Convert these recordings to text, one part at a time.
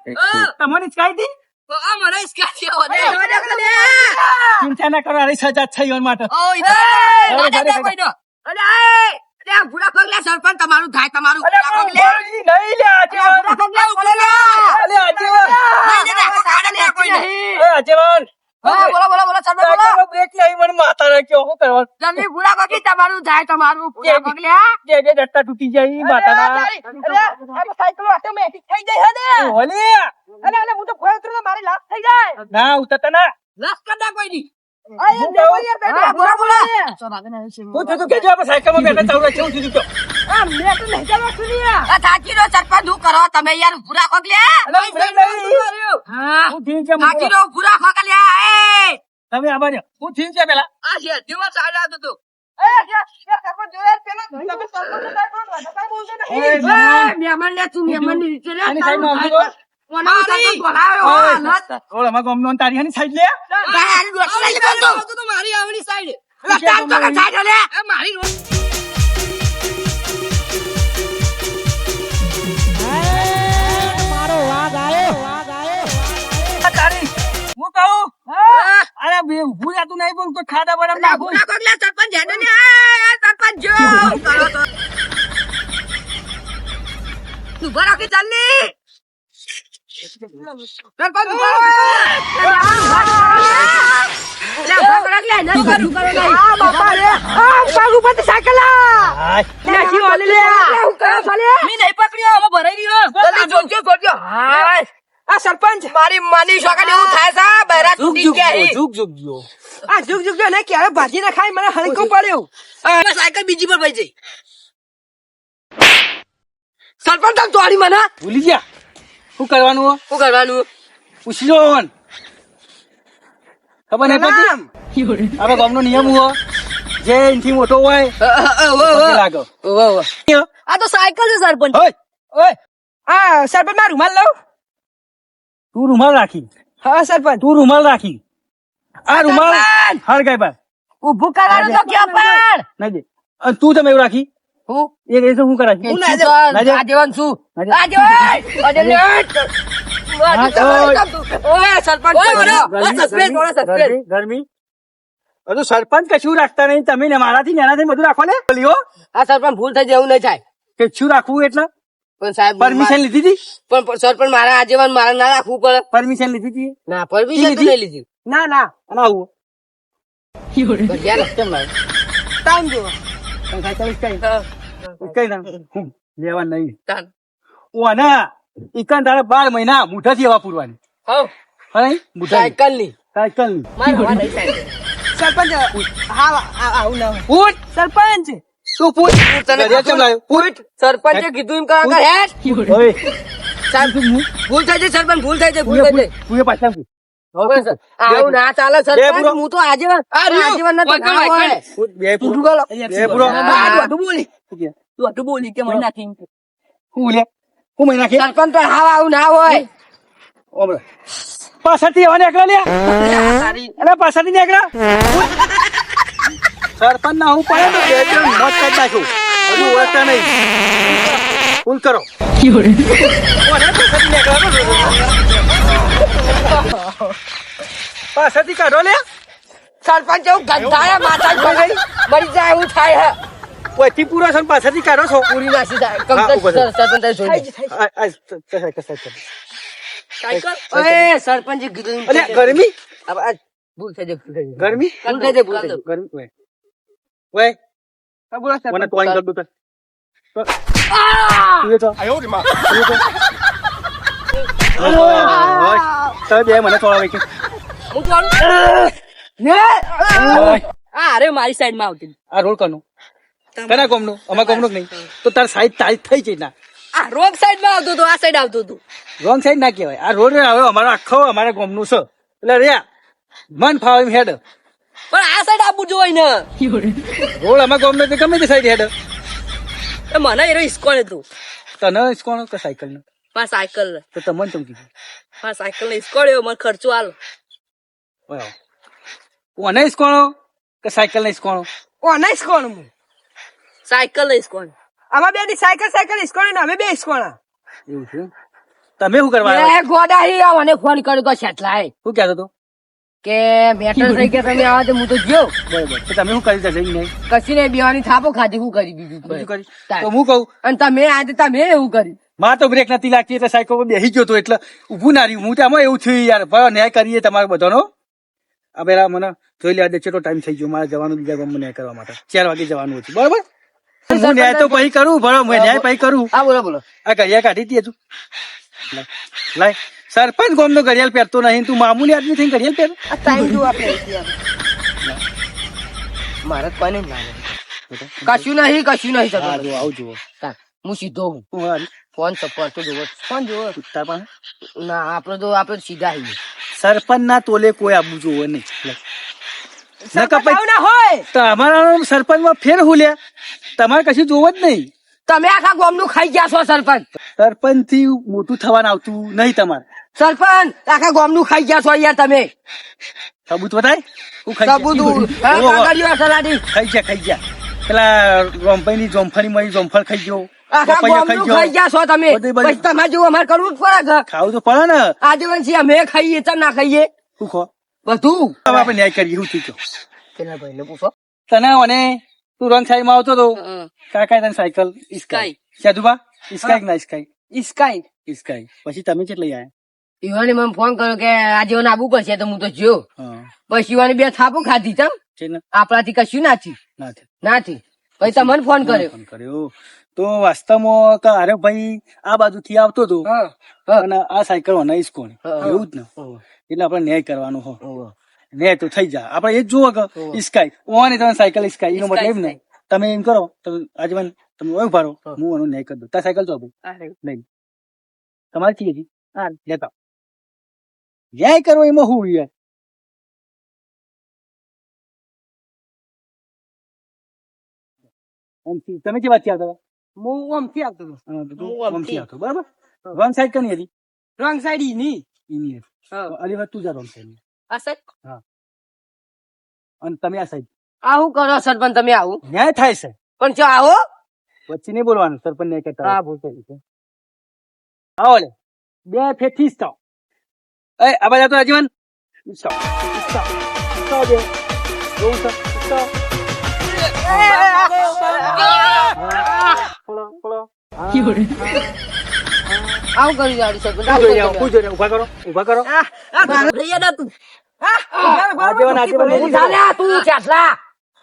તમને હિચકાઈ હતી? મને હિચકાઈ હતી. ચિંતા ના કરો, અરે સજા થઈ એના માટે. ભૂરા પગલા સરપંચ તમારું થાય તમારું. તૂટી જાય ના ઉતરતા ના તમે યાર ભૂરા પગલ્યા તમે આભાર હું થયું છે પેલા આ છે દિવસ સાડા હતું તારી હાની સાઈડ લે મારી આવડી સાઈડ મારી મારો વાઘ આવ્યો તારી હું કહું અરે બે ઉભું રહેતું નહીં બોલ કોઈ ખાડા બરાબર નાખું સરપંચ સરપંચ જો તું બરા કે ચાલની સરપંચ સરપંચ મારી માની શકાય એવું થાય છે બહેરા તૂટી ગયા ઝુક ઝુક ને ક્યારે ભાજી ના ખાય મને હલકો પડ્યો સાયકલ બીજી પર ભાઈ જઈ સરપંચ તમે તોડી મને ભૂલી ગયા શું કરવાનું પૂછી લો ખબર નહીં પડતી હવે ગામનો નિયમ હોય જે એનથી મોટો હોય લાગો આ તો સાયકલ છે સરપંચ સરપંચ મારું રૂમાલ લઉં તું રૂમાલ રાખી હા સરપંચ તું રૂમાલ રાખી આ રૂમાલ હર ગઈ પર ઉભું કરવાનું તો ક્યાં પણ નહીં દે તું તમે એવું રાખી હું એ કઈ શું કરાય આજીવન શું ગરમી બધું સરપંચ કશું રાખતા નહીં તમે ને મારાથી નાનાથી બધું રાખો ને બોલ્યો આ સરપંચ ભૂલ થઈ જાય એવું નહીં થાય કશું રાખવું એટલે પણ સાહેબ પરમિશન લીધી હતી પણ સરપંચ મારા આજીવન મારા ના રાખવું પડે પરમિશન લીધી હતી ના પરમિશન તો નહીં લીધી ના ના અને આવું ટાઈમ જો લેવા નહીં ઓના ઈકન તારે 12 મહિના મુઠાથી એવા પૂરવાની સાયકલ ની સરપંચ આવું ના સરપંચ તું પૂછ સરપંચે કીધું એમ કરવા હેડ ભૂલ થઈ જાય સરપંચ ભૂલ થઈ જાય પાછા આવું ના ચાલે સરપંચ હું તો આજીવન બોલી કે મને નાખી સરપંચ તો હાવ આવું ના હોય પાછળથી એવા નીકળ્યા લે પાછળથી નીકળ્યા સરપંચ ના હું પડે ને મોત કરી નાખ્યું હજુ ઓળખતા નહીં ફૂલ કરો પાછળથી કાઢો લે સરપંચ એવું ગંધાયા માથા મરી જાય એવું થાય હે ઓથી પૂરો છે પાછળથી કાઢો છો પૂરી નાસી જાય સરપંચ કીધું ગરમી ભૂલ થઈ જાય ગરમી ગરમી ઓય મને ટોઈન કર દો તો બે મને તોડાવે કે અરે મારી સાઈડ માં આવતી આ રોડ કરનો કના કોમનો અમાર કોમનો નહીં તો તાર સાઈડ તારી થઈ છે ના આ રોંગ સાઈડ માં આવતો તો આ સાઈડ આવતો તો રોંગ સાઈડ ના કહેવાય આ રોડ હવે અમારો આખો અમારા કોમનું છે એટલે રે મન ફાવે એમ હેડ પણ આ સાઈડ આવવું જોઈએ ને રોડ અમાર કોમનો તો ગમે તે સાઈડ હેડ મને એનો હિસ્કોણ હતું તને હિસ્કોણ કે સાયકલ ને મારા સાયકલ તો તમને ચમકી મારા સાયકલ ને હિસ્કોળ્યો મને ખર્ચો આલો ઓને હિસ્કોણો કે સાયકલ ને હિસ્કોણો ઓને હિસ્કોણ સાયકલ ને હિસ્કોણ આમાં બે સાયકલ હિસ્કોણ ને અમે બે હિસ્કોણા એવું છે તમે શું કરવા આવ્યા? એ ગોડા હી આ મને ફોન કર્યો તો શેટલાએ શું કહેતો હતો? કે મેટર થઈ ગયા તમે આવો તો હું તો ગયો બરાબર. તો તમે શું કરી જશે નહીં? કશી ને બેવાની થાપો ખાધી હું કરી બીજું બીજું કરી? તાર. તો હું કહું, અને તમે આજે તમે એવું કર્યું માં તો બ્રેક નથી લાગતી એટલે સાયકલ પર બેસી ગયો તો એટલે ઊભું ના રહ્યું. હું તો આમાં એવું થયું યાર. ભાઈ ન્યાય કરીએ તમારો બધાનો. આ પેલા મને જોઈ લે આજે કેટલો ટાઈમ થઈ ગયો મારે જવાનું બીજા ગામમાં ન્યાય કરવા માટે. 4 વાગે જવાનું હતું બરાબર. હું ન્યાય તો પછી કરું બરાબર. હું ન્યાય પછી કરું. હા બોલો બોલો આ ઘડિયાળ કાઢી હતી હજુ. લાય સરપંચ ગામનો ઘડિયાળ પહેરતો નહીં, તું મામૂલી આદમી થઈને ઘડિયાળ પહેર. આ ટાઈમ જો આપણે મારે કોઈને જ ના કશું નહીં હા સરપંચ. જો આવું જુઓ. તાર, હું સીધો હું હું હાલ. ફોન સપોર્ટ તો જોવો ફોન જોવો તાર પાસે ના આપણે સીધા આવીએ સરપંચ ના તોલે કોઈ આબુ જોવો નહીં. નકર પછી ના હોય તમારા સરપંચ માં ફેર હુલ્યા તમારે કશું જોવો જ નહીં. તમે આખા ગામનું ખાઈ ગયા છો સરપંચ. સરપંચ થી મોટું થવાનું આવતું નહીં તમારે. સરપંચ આખા ગામનું ખાઈ ગયા છો યાર તમે. સબૂત બતાય. હું ખાઈ સબૂત ગયા. હા, ઓહો, કાગળિયો સલાડી. ખાઈ ગયા. પેલા રોમભાઈ ની જોમફળી મળી જોમફળ ખાઈ ગયો. આખા પપૈયા ગામનું ખાઈ ગયા છો તમે. બધું બધું. પછી તમારે જેવું અમારે કરવું જ પડે છે. ખાવું તો પડે ને. આજીવન છે અમે ખાઈએ તમે ના ખાઈએ શું ખો બધું. હવે આપણે ન્યાય કરીએ. શું થયું? પેલા ભાઈને પૂછો. તને અને તું રોંગ સાઈડ માં આવતો હતો કાકા તને સાયકલ ઇસ્કાઈ સાધુબા ઇસ્કાઈ ના ઇસ્કાઈ ઇસ્કાઈ પછી તમે કેટલી આયા? ઈવાને મને ફોન કર્યો કે આજીવન આબુ કરશે તો હું તો જ્યો. હા પછી ઈવાને 2 થાપો ખાધી તમ છે ને? આપણાથી કશું નાથી નાથી પછી તમને ફોન કર્યો. ફોન કર્યો તો વાસ્તવમાં કે અરે ભાઈ આ બાજુ થી આવતો હતો હા, હા. અને આ સાયકલ મને ઇસ્કોણ હા. એવું જ ને. ઓહો, એટલે આપણે ન્યાય કરવાનો હો. ઓહો. ન્યાય તો થઈ જાય. આપણે એ જ જુઓ કે ઇસ્કાઈ ઓને તમે સાયકલ ઇસ્કાઈ એનો મતલબ એમ નહીં તમે એમ કરો તમે આજીવન તમે ઓય ભારો હું એનો ન્યાય કરી દઉં. તાર સાયકલ તો આપું નહીં તમારે ચીજ હતી લેતા ન્યાય કરવો એમાં હું યાર. આમથી તમે જે વાત થી આવતા હતા? હું આમથી આવતો હતો. હા, તો તું હું આમથી. આમથી આવતો બરાબર. રોંગ સાઈડ કની હતી? Wrong side ઈની. એની હતી. હા. તો અલી વાત તું જા રોંગ સાઈડ આ સાઈડ અને તમે આ સાઈડ. આવું કરો સરપંચ તમે આવું ન્યાય થાય છે. પણ જો આવો વચ્ચે નહીં બોલવાનું. સરપંચ ન્યાય કરતા હા હોય. આવો લે 2 ફેથી સ્ટોપ. એ આ બાજુ તો આજીવન સ્ટોપ સ્ટોપ સ્ટોપ દે બહુ સ્ટોપ. Follow follow. આવું કરી જાડી સરપંચ હું જોઈ રહ્યો, હું જોઈ રહ્યો. ઊભા કરો ઊભા કરો. આજીવન આજીવન ની રીતે રહેવાનું. તું ચાટલા.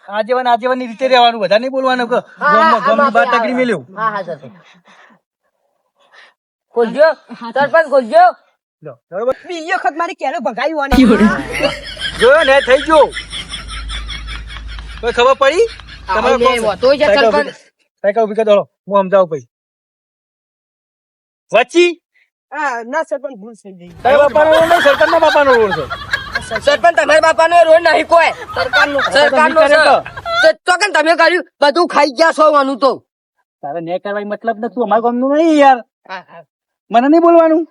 આજીવન આજીવન ની રીતે રહેવાનું. વધારે નહીં બોલવાનું કે ગમની બાર તકડી મેલ્યું. હા હા સરપંચ ખોલજો સરપંચ ખોલજો. લો, બરોબર. બીજી વખત મારી કેરો ભગાયું જોયો ને થઈ ગયો. કોઈ ખબર પડી? તમારે કોણ છે? સાયકલ ઉભી કરી દો. હું સમજાવું પછી. વચ્ચી ના સરપંચ ભૂલ થઈ ગઈ. તારા બાપાનો રોડ નહીં, સરપંચના બાપાનો રોડ છે. સરપંચ તમારા બાપાનો રોડ નહીં કોઈ સરકારનો છે. તો કેમ તમે કર્યું બધું ખાઈ ગયા છો આનું તો. તારે ન્યાય કરવાનો મતલબ ને તું અમારા ગામનું નહીં યાર. મને નહીં બોલવાનું.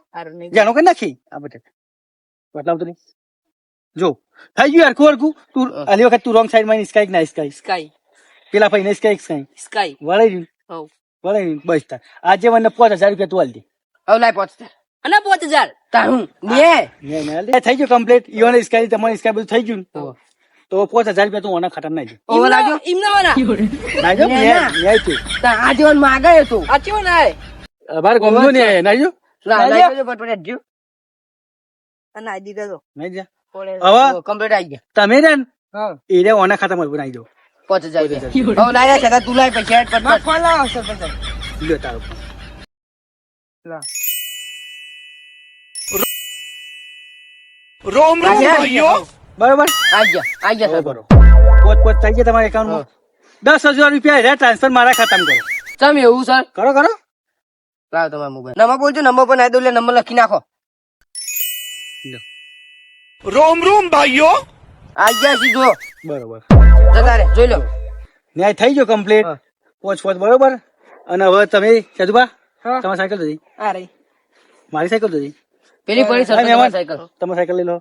જાણો કે નાખી આ બધે મતલબ તો નહીં. જો થઈ ગયું યાર ખોરકું. તું આલી વખત તું રોંગ સાઈડ માં સ્કાઈ ના સ્કાઈ સ્કાય પેલા ભાઈ ને સ્કાઈ સ્કાય વળાઈ રહ્યું વળાઈ રહ્યું બસ તાર. આજે મને 5000 રૂપિયા તું હાલ દે. હવે લાય 5000 અને 5000 તારું ને ન્યાય ના હાલ દે. થઈ ગયું કમ્પ્લીટ. ઈવન સ્કાઈ તમારી સ્કાઈ બધું થઈ ગયું ને. તો 5000 રૂપિયા તું ઓના ખાતા નાખી ઓવર લાગ્યો ઇમને વાના નાખજો. ન્યાય તું આ જીવન માંગે તો આ જીવન આય અમારે ગામનો ન્યાય નાખજો. લાગ્યો પટપટ જો અને આ દીધો તો નાખી જા. હવે કમ્પ્લીટ આવી ગયા તમે ને હા એ ઓના ખાતામાં બનાવી દો. 5000 હવે લાય છે તું લાય પૈસા પટપટ ફોન લાવ સરપંચ લ્યો તારો. રોમ ભાઈઓ બરોબર આ ગયા બરોબર. પોત થઈ ગયા તમારા એકાઉન્ટમાં. 10,000 રૂપિયા ટ્રાન્સફર મારા ખાતામાં કરો. ચમ એવું સર કરો કરો. લાવ તમારો મોબાઈલ નંબર બોલજો નંબર પર નાખી દો એટલે નંબર લખી નાખો. રોમ રોમ ભાઈઓ. આ ગયા સીધો બરોબર જતા રે જોઈ લો ન્યાય થઈ ગયો કમ્પ્લીટ. પોચ બરોબર. અને હવે તમે સાધુબા તમારી સાયકલ તો જઈ આ રહી મારી સાયકલ તો જઈ પેલી પડી સર સાયકલ તમે સાયકલ લઈ લો.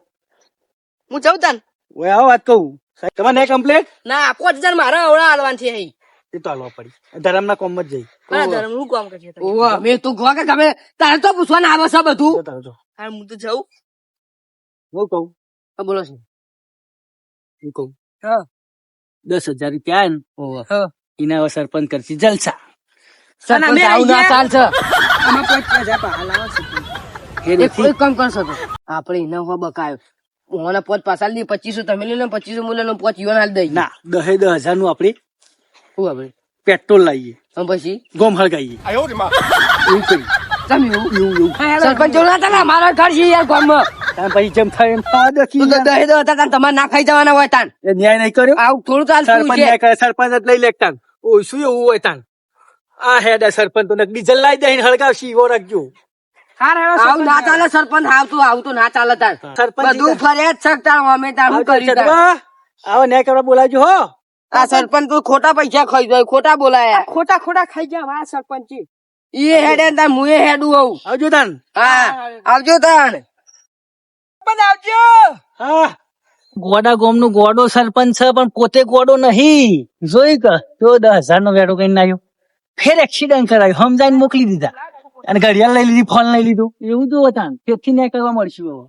હું જઉં તાન ઓય આવો વાત કહું તમારે ન્યાય કમ્પ્લીટ. ના 5000 મારા હવડા હાલવાન છે અહીં એ તો હાલવા પડી ધરમ ના કોમ જ જઈ કયા ધર્મનું કામ કરીએ તમે? ઓવે, મેં તું કહો કે તમે તારે તો પૂછવાના આવે છે બધું. તારે જો હા, હું તો જાઉં. હું કહું હા, બોલો છો. હું કહું હા. 10,000 રૂપિયા ને હા. એના હવે સરપંચ કરશે જલસા અને અમે આવું ના અહીંયા- ચાલશે. આમાં 50,000 બહાર લાવો સરપંચ. એ એક નથી. કોઈ કામ કરશો તો આપણે એના હો બકાયો ઓના પોત પાછા લઈ 2500 તમે લઈ લો 2500 મૂલ્ય નો 5 યુવાન હાલ દઈ ના 10,000 નું આપણે શું આપણે પેટ્રોલ લાવીએ અને પછી ગોમ હળગાઈએ 哎呦我的妈！ એવું કરી તમે એવું એવું સરપંચ ના હતા મારા ઘર છે યાર ગામમાં તાન પછી જેમ થાય એમ થવા દો કી તું તો દહે દો હતા તાન તમારે ના ખાઈ જવાના હોય તાન એ ન્યાય નહીં કર્યો આવું થોડું ચાલતું સરપંચ છે ન્યાય કરે સરપંચ જ લઈ લેતા ઓ શું એવું હોય તાન આ હેડ સરપંચ તો ડીઝલ લાવી દઈને હળગાવશી એવો રાખજો આવું ના ચાલે સરપંચ આવું તો ના ચાલે તાન સરપંચ બધું ફરિયાદ શકતા અમે તાર શું કરી તાન? આવો ન્યાય કરવા બોલાવજો હો આ સરપંચ તો ખોટા પૈસા ખાઈ જાય ખોટા બોલાયા ખોટા ખોટા ખાઈ ગયા આ સરપંચ. ઈ હેડે ને તાન મુએ હેડું આવું આવજો તાન હા આવજો તાન પણ આવજો. હા ગોડા ગોમ નું ગોડો સરપંચ છે પણ પોતે ગોડો નહીં જોઈ કે તો 10,000 નો વેડો કઈ નાખ્યો ફેર એક્સિડન્ટ કરાયો સમજાઈને મોકલી દીધા અને ઘડિયાળ લઈ લીધી ફોન લઈ લીધું એવું જો તાન તેથી ન્યાય કરવા મળશું હવે